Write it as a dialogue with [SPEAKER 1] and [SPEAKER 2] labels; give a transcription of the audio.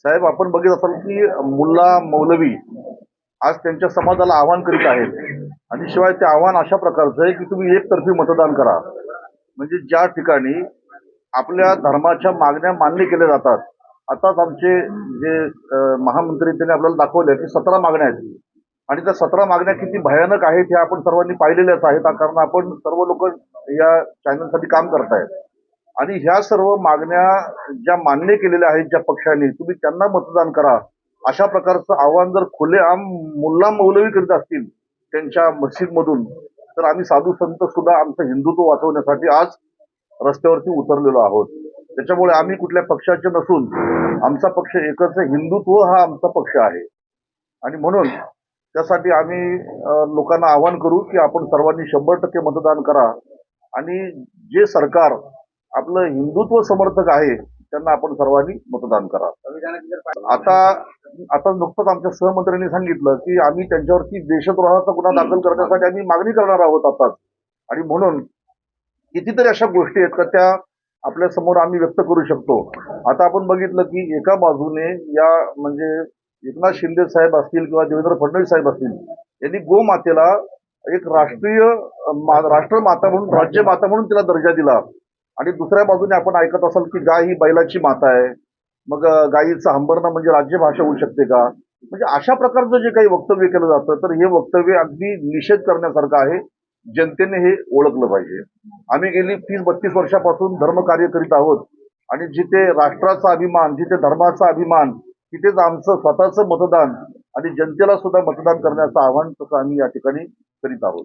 [SPEAKER 1] साहेब, आपण बघित असाल की मुल्ला मौलवी आज त्यांच्या समाजाला आवाहन करीत आहेत आणि शिवाय ते आव्हान अशा प्रकारचं आहे की तुम्ही एकतर्फी मतदान करा. म्हणजे ज्या ठिकाणी आपल्या धर्माच्या मागण्या मान्य केल्या जातात. आताच आमचे जे महामंत्री त्यांनी आपल्याला दाखवले की 17 मागण्या आहेत आणि त्या 17 मागण्या किती भयानक आहेत हे आपण सर्वांनी पाहिलेल्याच आहेत, कारण आपण सर्व लोक या चॅनलसाठी काम करतायत. आणि ह्या सर्व मागण्या ज्या मान्य केलेल्या आहेत ज्या पक्षांनी, तुम्ही त्यांना मतदान करा अशा प्रकारचं आव्हान जर खुलेआम मुल्ला मौलवी करीत असतील त्यांच्या मस्जिदमधून, तर आम्ही साधू संत सुद्धा आमचं हिंदुत्व वाचवण्यासाठी आज रस्त्यावरती उतरलेलो आहोत. त्याच्यामुळे आम्ही कुठल्या पक्षाचे नसून आमचा पक्ष एकच आहे, हिंदुत्व हा आमचा पक्ष आहे. आणि म्हणून त्यासाठी आम्ही लोकांना आवाहन करू की आपण सर्वांनी 100% मतदान करा आणि जे सरकार आपलं हिंदुत्व समर्थक आहे त्यांना आपण सर्वांनी मतदान करा. आता आता नुकतंच आमच्या सहमंत्र्यांनी सांगितलं की आम्ही त्यांच्यावरती देशद्रोहाचा गुन्हा दाखल करण्यासाठी आम्ही मागणी करणार आहोत आताच. आणि म्हणून कितीतरी अशा गोष्टी आहेत का त्या आपल्या समोर आम्ही व्यक्त करू शकतो. आता आपण बघितलं की एका बाजूने या म्हणजे एकनाथ शिंदे साहेब असतील किंवा देवेंद्र फडणवीस साहेब असतील, यांनी गोमातेला एक राष्ट्रमाता म्हणून, राज्यमाता म्हणून तिला दर्जा दिला. आणि दुसऱ्या बाजूने आपण ऐकत असाल की गाय ही बैलाची माता आहे, मग गायीचं हंबरणं म्हणजे राज्यभाषा होऊ शकते का? म्हणजे अशा प्रकारचं जे काही वक्तव्य केलं जातं, तर हे वक्तव्य अगदी निषेध करण्यासारखं आहे. जनतेने हे ओळखलं पाहिजे. आम्ही गेली 30-32 वर्षापासून धर्मकार्य करीत आहोत आणि जिथे राष्ट्राचा अभिमान, जिथे धर्माचा अभिमान, तिथेच आमचं स्वतःचं मतदान आणि जनतेला सुद्धा मतदान करण्याचं आवाहन तसं आम्ही या ठिकाणी करीत आहोत.